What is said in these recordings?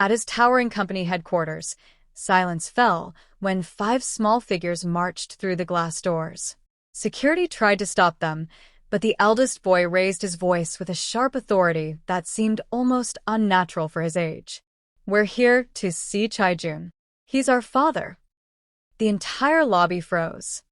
At his towering company headquarters, silence fell when 5 small figures marched through the glass doors. Security tried to stop them, but the eldest boy raised his voice with a sharp authority that seemed almost unnatural for his age. "We're here to see Chaijun. He's our father." The entire lobby froze.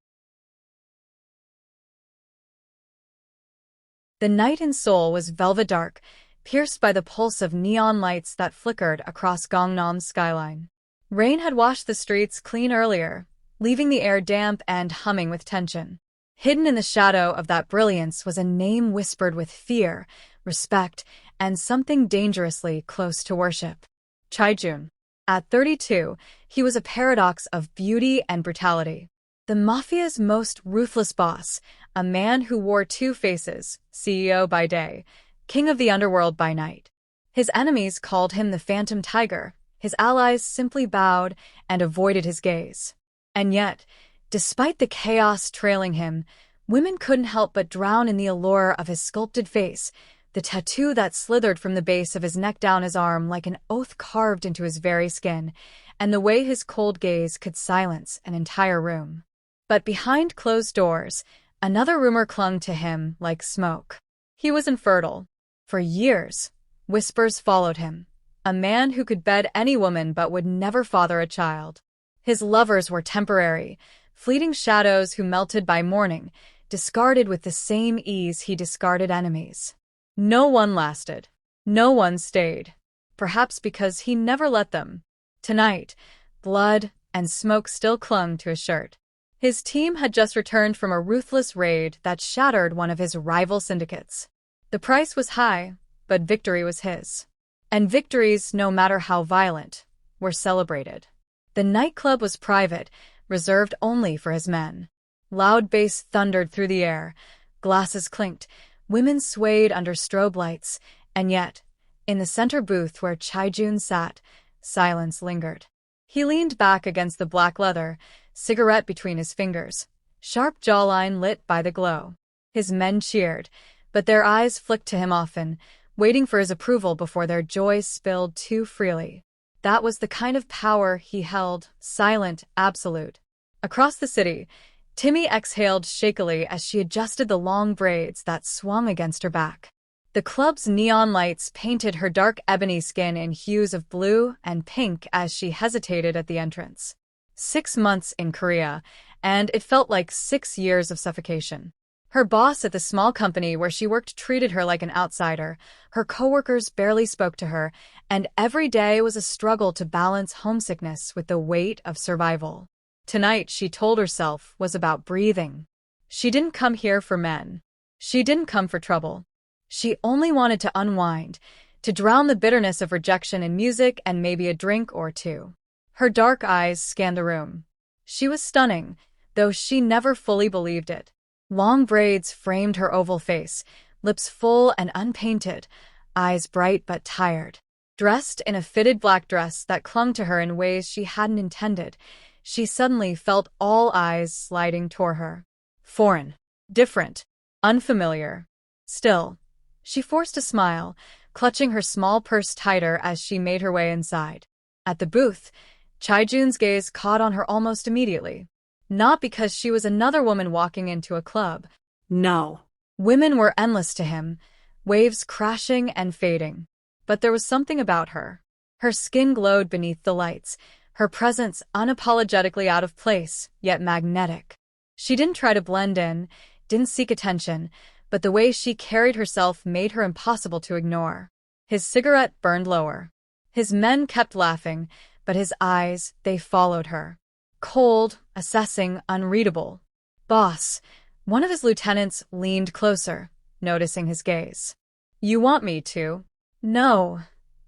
The night in Seoul was velvet dark, pierced by the pulse of neon lights that flickered across Gangnam's skyline. Rain had washed the streets clean earlier, leaving the air damp and humming with tension. Hidden in the shadow of that brilliance was a name whispered with fear, respect, and something dangerously close to worship. Chaijun. At 32, he was a paradox of beauty and brutality. The mafia's most ruthless boss, a man who wore 2 faces, CEO by day, king of the underworld by night. His enemies called him the Phantom Tiger. His allies simply bowed and avoided his gaze. And yet, despite the chaos trailing him, women couldn't help but drown in the allure of his sculpted face, the tattoo that slithered from the base of his neck down his arm like an oath carved into his very skin, and the way his cold gaze could silence an entire room. But behind closed doors, another rumor clung to him like smoke. He was infertile. For years, whispers followed him. A man who could bed any woman but would never father a child. His lovers were temporary, fleeting shadows who melted by morning, discarded with the same ease he discarded enemies. No one lasted. No one stayed. Perhaps because he never let them. Tonight, blood and smoke still clung to his shirt. His team had just returned from a ruthless raid that shattered one of his rival syndicates. The price was high, but victory was his. And victories, no matter how violent, were celebrated. The nightclub was private, reserved only for his men. Loud bass thundered through the air, glasses clinked, women swayed under strobe lights, and yet, in the center booth where Chaijun sat, silence lingered. He leaned back against the black leather, cigarette between his fingers, sharp jawline lit by the glow. His men cheered, but their eyes flicked to him often, waiting for his approval before their joy spilled too freely. That was the kind of power he held, silent, absolute. Across the city, Timmy exhaled shakily as she adjusted the long braids that swung against her back. The club's neon lights painted her dark ebony skin in hues of blue and pink as she hesitated at the entrance. 6 months in Korea, and it felt like 6 years of suffocation. Her boss at the small company where she worked treated her like an outsider, her coworkers barely spoke to her, and every day was a struggle to balance homesickness with the weight of survival. Tonight, she told herself, was about breathing. She didn't come here for men. She didn't come for trouble. She only wanted to unwind, to drown the bitterness of rejection in music and maybe a drink or two. Her dark eyes scanned the room. She was stunning, though she never fully believed it. Long braids framed her oval face, lips full and unpainted, eyes bright but tired. Dressed in a fitted black dress that clung to her in ways she hadn't intended, she suddenly felt all eyes sliding toward her. Foreign, different, unfamiliar. Still, she forced a smile, clutching her small purse tighter as she made her way inside. At the booth, Chaijun's gaze caught on her almost immediately. Not because she was another woman walking into a club. No. Women were endless to him, waves crashing and fading. But there was something about her. Her skin glowed beneath the lights, her presence unapologetically out of place, yet magnetic. She didn't try to blend in, didn't seek attention, but the way she carried herself made her impossible to ignore. His cigarette burned lower. His men kept laughing, but his eyes, they followed her. Cold, assessing, unreadable. Boss, one of his lieutenants leaned closer, noticing his gaze. You want me to? No.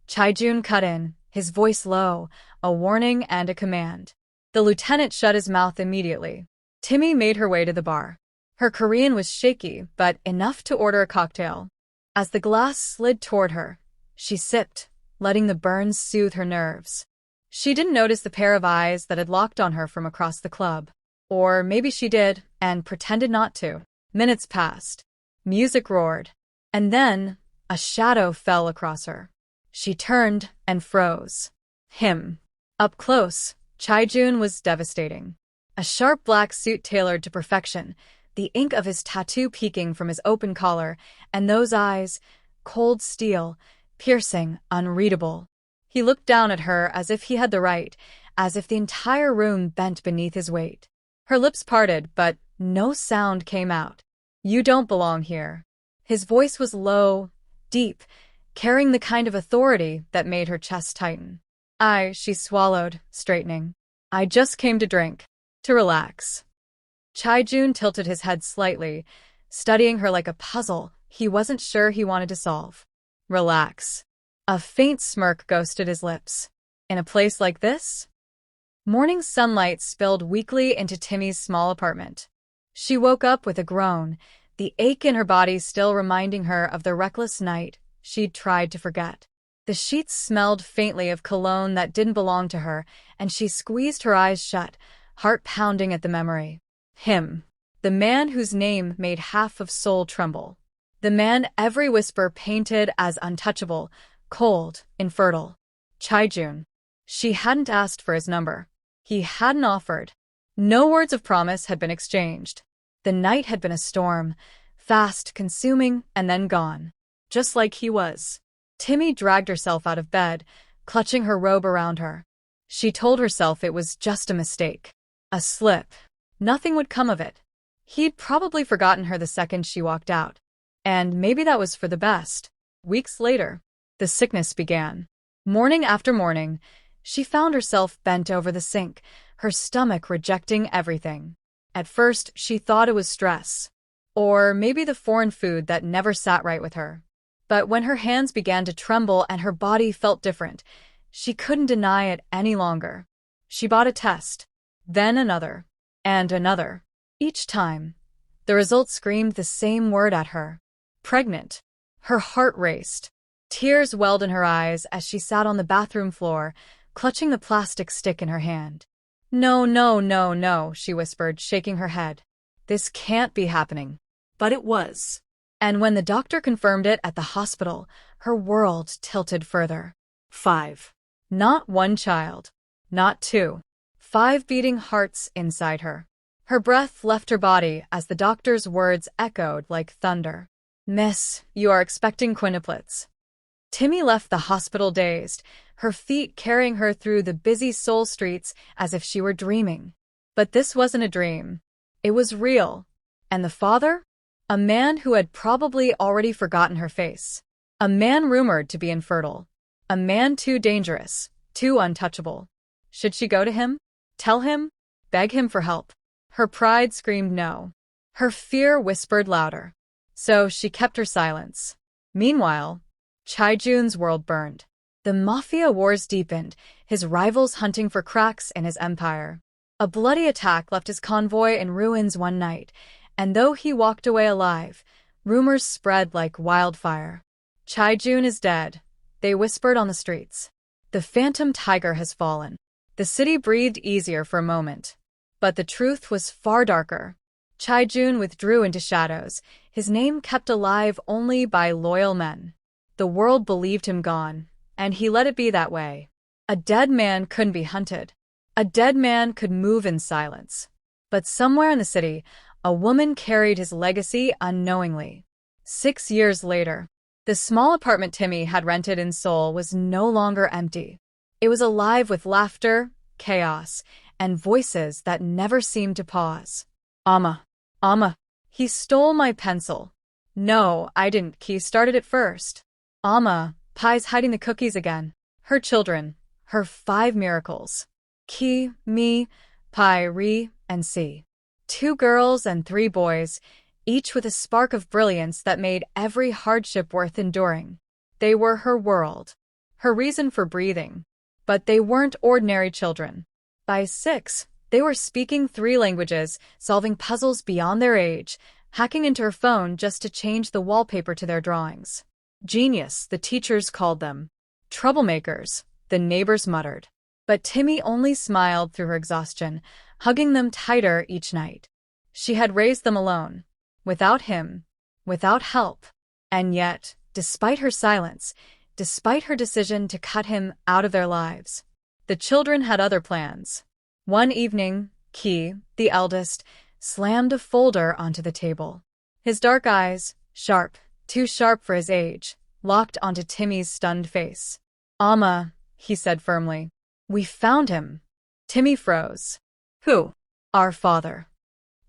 Chaijun cut in, his voice low, a warning and a command. The lieutenant shut his mouth immediately. Timmy made her way to the bar. Her Korean was shaky, but enough to order a cocktail. As the glass slid toward her, she sipped, letting the burns soothe her nerves. She didn't notice the pair of eyes that had locked on her from across the club. Or maybe she did, and pretended not to. Minutes passed. Music roared. And then, a shadow fell across her. She turned and froze. Him. Up close, Chaijun was devastating. A sharp black suit tailored to perfection, the ink of his tattoo peeking from his open collar, and those eyes, cold steel, piercing, unreadable. He looked down at her as if he had the right, as if the entire room bent beneath his weight. Her lips parted, but no sound came out. "You don't belong here." His voice was low, deep, carrying the kind of authority that made her chest tighten. She swallowed, straightening. "I just came to drink. To relax." Chaijun tilted his head slightly, studying her like a puzzle he wasn't sure he wanted to solve. Relax. A faint smirk ghosted his lips. In a place like this? Morning sunlight spilled weakly into Timmy's small apartment. She woke up with a groan, the ache in her body still reminding her of the reckless night she'd tried to forget. The sheets smelled faintly of cologne that didn't belong to her, and she squeezed her eyes shut, heart pounding at the memory. Him. The man whose name made half of Seoul tremble. The man every whisper painted as untouchable, cold, infertile. Chaijun. She hadn't asked for his number. He hadn't offered. No words of promise had been exchanged. The night had been a storm, fast, consuming, and then gone. Just like he was. Timmy dragged herself out of bed, clutching her robe around her. She told herself it was just a mistake. A slip. Nothing would come of it. He'd probably forgotten her the second she walked out. And maybe that was for the best. Weeks later, the sickness began. Morning after morning, she found herself bent over the sink, her stomach rejecting everything. At first, she thought it was stress. Or maybe the foreign food that never sat right with her. But when her hands began to tremble and her body felt different, she couldn't deny it any longer. She bought a test, then another, and another. Each time, the results screamed the same word at her. Pregnant. Her heart raced. Tears welled in her eyes as she sat on the bathroom floor, clutching the plastic stick in her hand. "No, no, no, no," she whispered, shaking her head. "This can't be happening." But it was. And when the doctor confirmed it at the hospital, her world tilted further. 5. Not one child. Not 2. 5 beating hearts inside her. Her breath left her body as the doctor's words echoed like thunder. "Miss, you are expecting quintuplets." Timmy left the hospital dazed, her feet carrying her through the busy Seoul streets as if she were dreaming. But this wasn't a dream. It was real. And the father? A man who had probably already forgotten her face. A man rumored to be infertile. A man too dangerous, too untouchable. Should she go to him? Tell him? Beg him for help? Her pride screamed no. Her fear whispered louder. So she kept her silence. Meanwhile, Chaijun's world burned. The mafia wars deepened, his rivals hunting for cracks in his empire. A bloody attack left his convoy in ruins one night, and though he walked away alive, rumors spread like wildfire. "Chaijun is dead," they whispered on the streets. "The phantom tiger has fallen." The city breathed easier for a moment. But the truth was far darker. Chaijun withdrew into shadows, his name kept alive only by loyal men. The world believed him gone, and he let it be that way. A dead man couldn't be hunted. A dead man could move in silence. But somewhere in the city, a woman carried his legacy unknowingly. 6 years later, the small apartment Timmy had rented in Seoul was no longer empty. It was alive with laughter, chaos, and voices that never seemed to pause. Amma, he stole my pencil." "No, I didn't. He started it first." "Amma, Pai's hiding the cookies again." Her children, her 5 miracles. Ki, Mi, Pai, Ri, and Si. 2 girls and 3 boys, each with a spark of brilliance that made every hardship worth enduring. They were her world, her reason for breathing. But they weren't ordinary children. By 6, they were speaking 3 languages, solving puzzles beyond their age, hacking into her phone just to change the wallpaper to their drawings. Genius, the teachers called them. Troublemakers, the neighbors muttered. But Timmy only smiled through her exhaustion, hugging them tighter each night. She had raised them alone, without him, without help. And yet, despite her silence, despite her decision to cut him out of their lives. The children had other plans. One evening, Ki, the eldest, slammed a folder onto the table. His dark eyes, sharp, too sharp for his age, locked onto Timmy's stunned face. "Amma," he said firmly. "We found him." Timmy froze. "Who?" "Our father."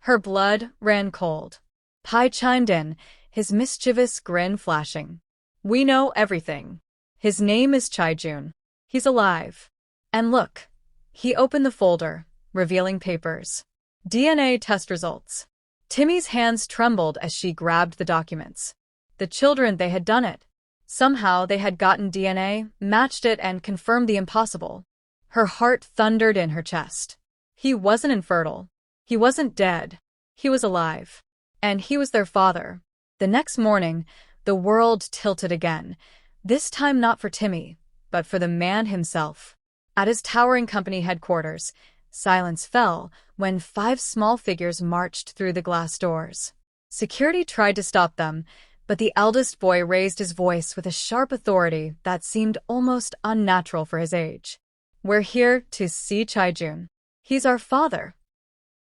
Her blood ran cold. Pai chimed in, his mischievous grin flashing. "We know everything. His name is Chai-jun. He's alive. And look." He opened the folder, revealing papers. DNA test results. Timmy's hands trembled as she grabbed the documents. The children, they had done it. Somehow they had gotten DNA, matched it, and confirmed the impossible. Her heart thundered in her chest. He wasn't infertile. He wasn't dead. He was alive. And he was their father. The next morning, the world tilted again. This time not for Timmy, but for the man himself. At his towering company headquarters, silence fell when 5 small figures marched through the glass doors. Security tried to stop them, but the eldest boy raised his voice with a sharp authority that seemed almost unnatural for his age. "We're here to see Chai-jun. He's our father."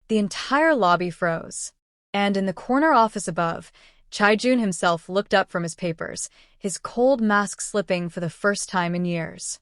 The entire lobby froze. And in the corner office above, Chai-jun himself looked up from his papers, his cold mask slipping for the first time in years.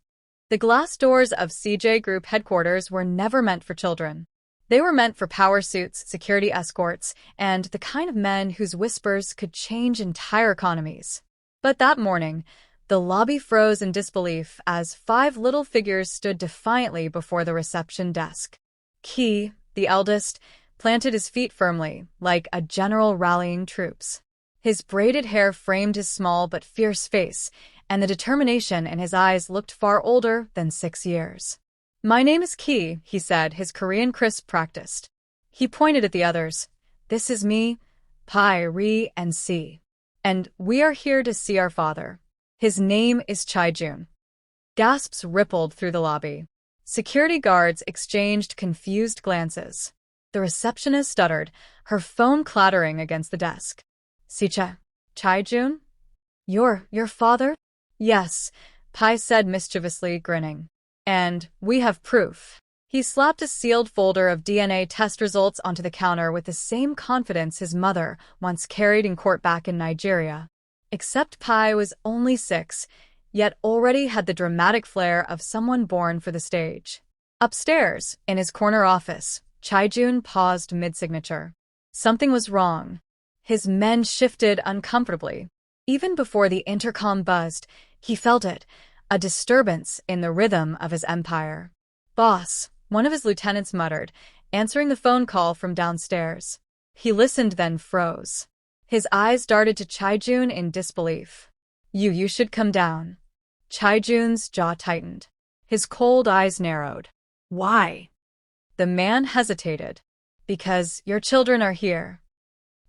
The glass doors of CJ Group headquarters were never meant for children. They were meant for power suits, security escorts, and the kind of men whose whispers could change entire economies. But that morning, the lobby froze in disbelief as 5 little figures stood defiantly before the reception desk. Ki, the eldest, planted his feet firmly, like a general rallying troops. His braided hair framed his small but fierce face, and the determination in his eyes looked far older than 6 years. "My name is Ki," he said, his Korean crisp practiced. He pointed at the others. "This is me, Pai, Ri, and Si. And we are here to see our father. His name is Chai-jun." Gasps rippled through the lobby. Security guards exchanged confused glances. The receptionist stuttered, her phone clattering against the desk. "Sicha, Chai-jun? Your father?" "Yes," Pai said mischievously, grinning. "And we have proof." He slapped a sealed folder of DNA test results onto the counter with the same confidence his mother once carried in court back in Nigeria. Except Pai was only 6, yet already had the dramatic flair of someone born for the stage. Upstairs, in his corner office, Chai-jun paused mid-signature. Something was wrong. His men shifted uncomfortably. Even before the intercom buzzed, he felt it, a disturbance in the rhythm of his empire. "Boss," one of his lieutenants muttered, answering the phone call from downstairs. He listened, then froze. His eyes darted to Chai-jun in disbelief. You should come down." Chai-jun's jaw tightened. His cold eyes narrowed. "Why?" The man hesitated. "Because your children are here."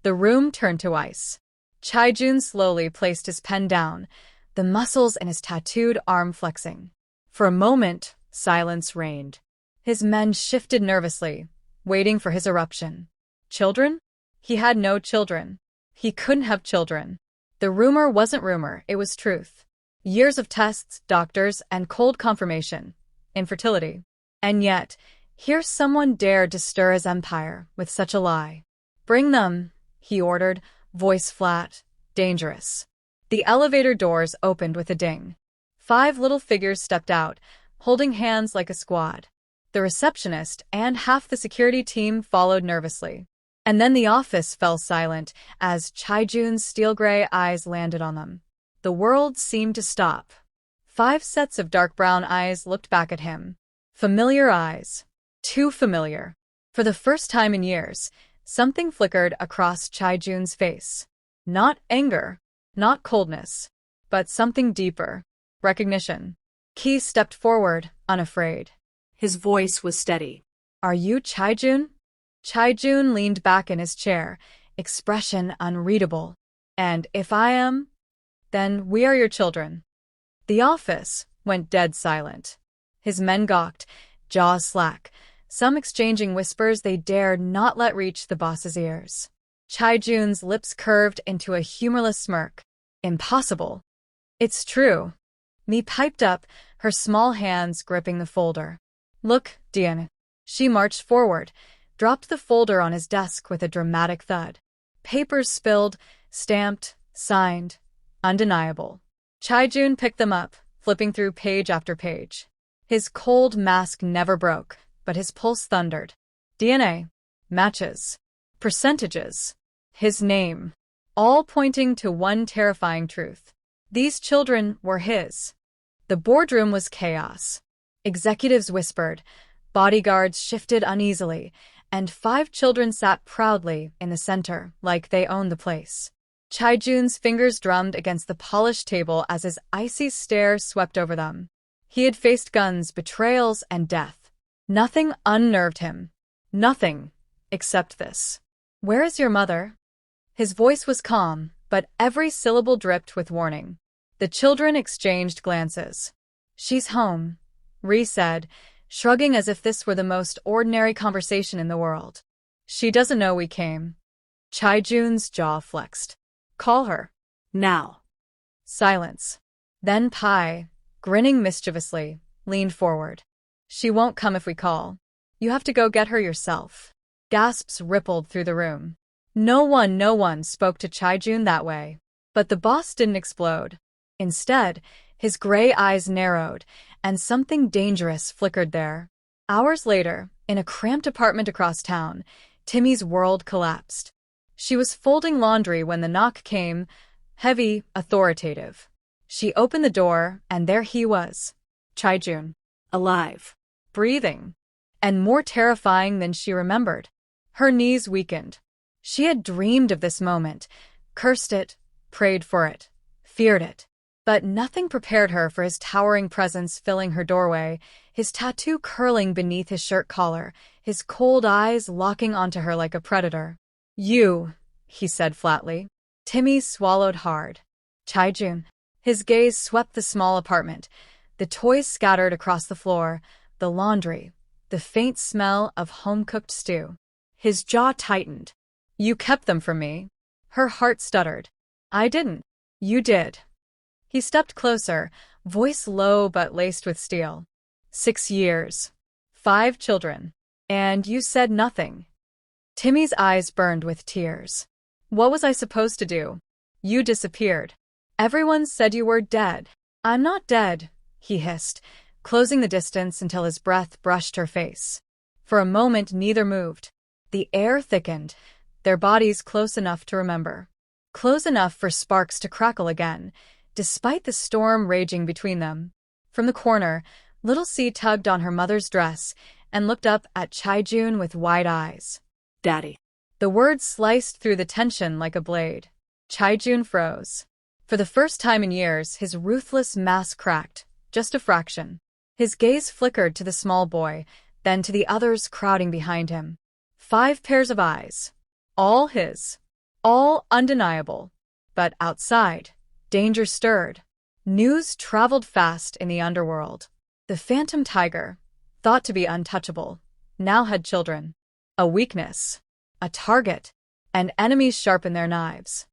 The room turned to ice. Chai-jun slowly placed his pen down, the muscles in his tattooed arm flexing. For a moment, silence reigned. His men shifted nervously, waiting for his eruption. Children? He had no children. He couldn't have children. The rumor wasn't rumor, it was truth. Years of tests, doctors, and cold confirmation. Infertility. And yet, here someone dared to stir his empire with such a lie. "Bring them," he ordered, voice flat, dangerous. The elevator doors opened with a ding. 5 little figures stepped out, holding hands like a squad. The receptionist and half the security team followed nervously. And then the office fell silent as Chai-jun's steel-gray eyes landed on them. The world seemed to stop. 5 sets of dark brown eyes looked back at him. Familiar eyes. Too familiar. For the first time in years, something flickered across Chai-jun's face. Not anger, not coldness, but something deeper. Recognition. Ki stepped forward, unafraid. His voice was steady. "Are you Chai-jun?" Chai-jun leaned back in his chair, expression unreadable. "And if I am, then we are your children." The office went dead silent. His men gawked, jaws slack, some exchanging whispers they dared not let reach the boss's ears. Chai-jun's lips curved into a humorless smirk. "Impossible." "It's true." Mi piped up, her small hands gripping the folder. Look, Dian. She marched forward, dropped the folder on his desk with a dramatic thud. Papers spilled, stamped, signed. Undeniable. Chai-jun picked them up, flipping through page after page. His cold mask never broke, but his pulse thundered. DNA. Matches. Percentages. His name. All pointing to one terrifying truth. These children were his. The boardroom was chaos. Executives whispered, bodyguards shifted uneasily, and 5 children sat proudly in the center, like they owned the place. Chai-jun's fingers drummed against the polished table as his icy stare swept over them. He had faced guns, betrayals, and death. Nothing unnerved him. Nothing, except this. Where is your mother? His voice was calm, but every syllable dripped with warning. The children exchanged glances. She's home, Ree said, shrugging as if this were the most ordinary conversation in the world. She doesn't know we came. Chai-jun's jaw flexed. Call her. Now. Silence. Then Pai, grinning mischievously, leaned forward. She won't come if we call. You have to go get her yourself. Gasps rippled through the room. No one spoke to Chai-jun that way. But the boss didn't explode. Instead, his gray eyes narrowed, and something dangerous flickered there. Hours later, in a cramped apartment across town, Timmy's world collapsed. She was folding laundry when the knock came, heavy, authoritative. She opened the door, and there he was. Chai-jun. Alive. Breathing. And more terrifying than she remembered. Her knees weakened. She had dreamed of this moment, cursed it, prayed for it, feared it. But nothing prepared her for his towering presence filling her doorway, his tattoo curling beneath his shirt collar, his cold eyes locking onto her like a predator. You, he said flatly. Timmy swallowed hard. Chai-jun. His gaze swept the small apartment, the toys scattered across the floor, the laundry, the faint smell of home-cooked stew. His jaw tightened. You kept them from me. Her heart stuttered. I didn't. You did. He stepped closer, voice low but laced with steel. 6 years. 5 children. And you said nothing. Timmy's eyes burned with tears. What was I supposed to do? You disappeared. Everyone said you were dead. I'm not dead, he hissed, closing the distance until his breath brushed her face. For a moment neither moved. The air thickened, their bodies close enough to remember. Close enough for sparks to crackle again, despite the storm raging between them. From the corner, Little C tugged on her mother's dress and looked up at Chai-jun with wide eyes. Daddy. The words sliced through the tension like a blade. Chai-jun froze. For the first time in years, his ruthless mask cracked, just a fraction. His gaze flickered to the small boy, then to the others crowding behind him. 5 pairs of eyes. All his. All undeniable. But outside, danger stirred. News traveled fast in the underworld. The Phantom Tiger, thought to be untouchable, now had children. A weakness. A target. And enemies sharpened their knives.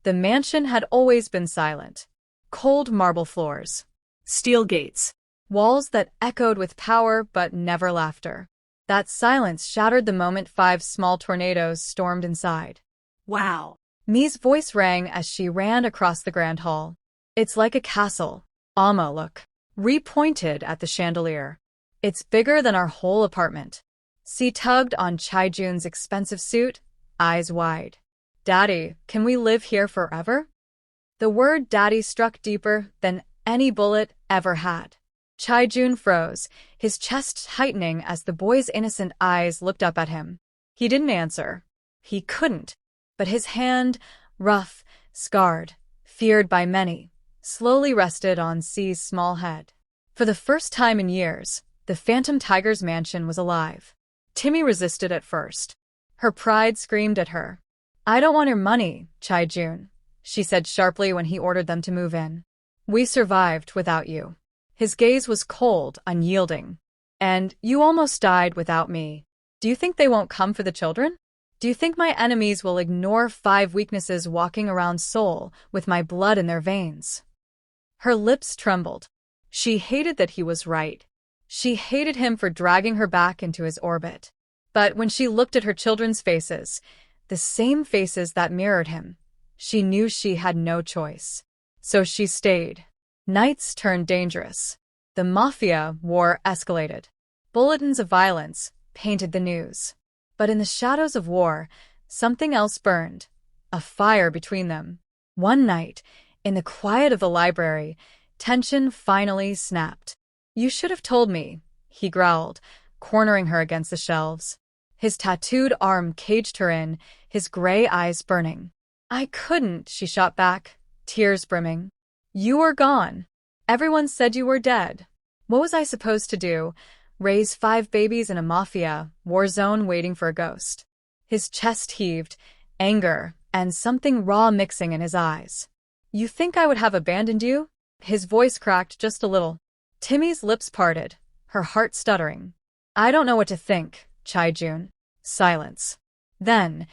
The mansion had always been silent. Cold marble floors. Steel gates. Walls that echoed with power but never laughter. That silence shattered the moment 5 small tornadoes stormed inside. Wow. Mi's voice rang as she ran across the grand hall. It's like a castle. Amma, look. Ree pointed at the chandelier. It's bigger than our whole apartment. C tugged on Chai-jun's expensive suit, eyes wide. Daddy, can we live here forever? The word daddy struck deeper than any bullet ever had. Chai-jun froze, his chest tightening as the boy's innocent eyes looked up at him. He didn't answer. He couldn't. But his hand, rough, scarred, feared by many, slowly rested on C's small head. For the first time in years, the Phantom Tiger's mansion was alive. Timmy resisted at first. Her pride screamed at her. I don't want your money, Chai-jun, she said sharply when he ordered them to move in. We survived without you. His gaze was cold, unyielding. And you almost died without me. Do you think they won't come for the children? Do you think my enemies will ignore 5 weaknesses walking around Seoul with my blood in their veins? Her lips trembled. She hated that he was right. She hated him for dragging her back into his orbit. But when she looked at her children's faces, the same faces that mirrored him, she knew she had no choice. So she stayed. Nights turned dangerous. The Mafia war escalated. Bulletins of violence painted the news. But in the shadows of war, something else burned. A fire between them. One night, in the quiet of the library, tension finally snapped. "You should have told me," he growled, cornering her against the shelves. His tattooed arm caged her in, his gray eyes burning. "I couldn't," she shot back, tears brimming. "You were gone. Everyone said you were dead. What was I supposed to do? Raise 5 babies in a mafia war zone waiting for a ghost?" His chest heaved, anger and something raw mixing in his eyes. "You think I would have abandoned you?" His voice cracked just a little. Timmy's lips parted, her heart stuttering. "I don't know what to think, Chai-jun." Silence. Then,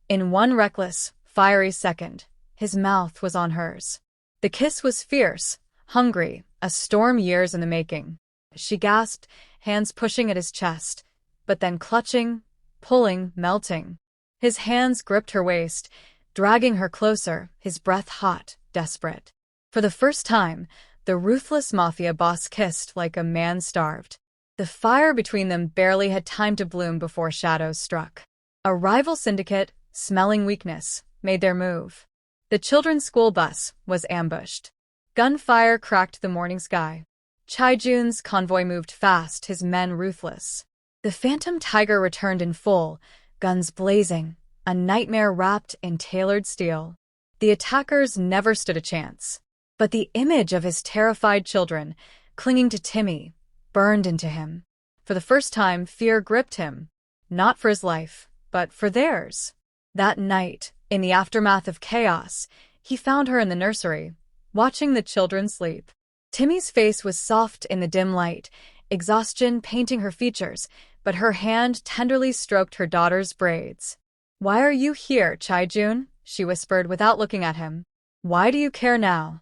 in one reckless, fiery second, his mouth was on hers. The kiss was fierce, hungry, a storm years in the making. She gasped, hands pushing at his chest, but then clutching, pulling, melting. His hands gripped her waist, dragging her closer, his breath hot, desperate. For the first time, the ruthless mafia boss kissed like a man starved. The fire between them barely had time to bloom before shadows struck. A rival syndicate, smelling weakness, made their move. The children's school bus was ambushed. Gunfire cracked the morning sky. Chai-jun's convoy moved fast, his men ruthless. The Phantom Tiger returned in full, guns blazing, a nightmare wrapped in tailored steel. The attackers never stood a chance. But the image of his terrified children, clinging to Timmy, burned into him. For the first time, fear gripped him. Not for his life, but for theirs. That night, in the aftermath of chaos, he found her in the nursery, watching the children sleep. Timmy's face was soft in the dim light, exhaustion painting her features, but her hand tenderly stroked her daughter's braids. "Why are you here, Chai-jun?" she whispered without looking at him. "Why do you care now?"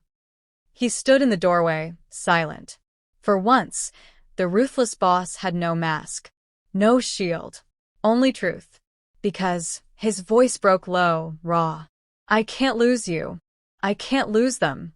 He stood in the doorway, silent. For once, the ruthless boss had no mask, no shield, only truth. Because his voice broke low, raw. "I can't lose you. I can't lose them."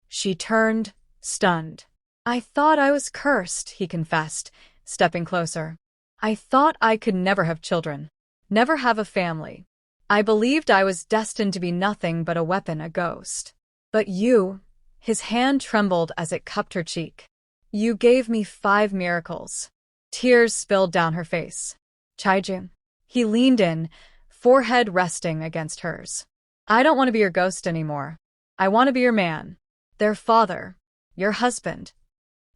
She turned, stunned. "I thought I was cursed," he confessed, stepping closer. "I thought I could never have children, never have a family. I believed I was destined to be nothing but a weapon, a ghost. But you," his hand trembled as it cupped her cheek. "You gave me 5 miracles." Tears spilled down her face. "Chai-jun." He leaned in, forehead resting against hers. "I don't want to be your ghost anymore. I want to be your man. Their father. Your husband."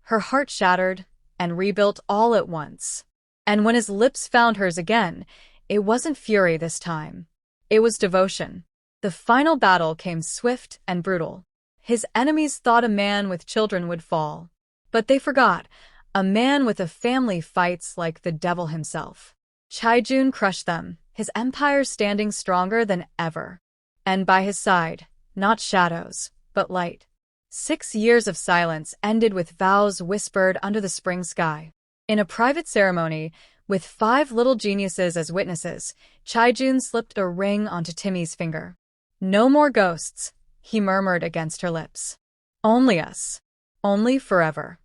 Her heart shattered and rebuilt all at once. And when his lips found hers again, it wasn't fury this time. It was devotion. The final battle came swift and brutal. His enemies thought a man with children would fall. But they forgot, a man with a family fights like the devil himself. Chai-jun crushed them, his empire standing stronger than ever. And by his side, not shadows, but light. 6 years of silence ended with vows whispered under the spring sky. In a private ceremony, with 5 little geniuses as witnesses, Chai-jun slipped a ring onto Timmy's finger. "No more ghosts," he murmured against her lips. "Only us. Only forever."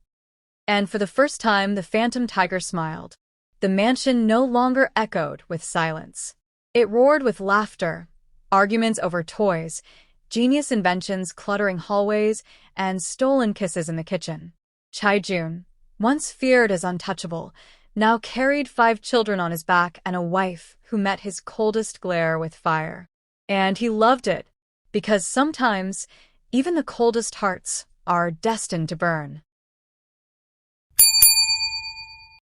And for the first time, the Phantom Tiger smiled. The mansion no longer echoed with silence. It roared with laughter, arguments over toys, genius inventions cluttering hallways, and stolen kisses in the kitchen. Chai-jun, once feared as untouchable, now carried 5 children on his back and a wife who met his coldest glare with fire. And he loved it, because sometimes even the coldest hearts are destined to burn.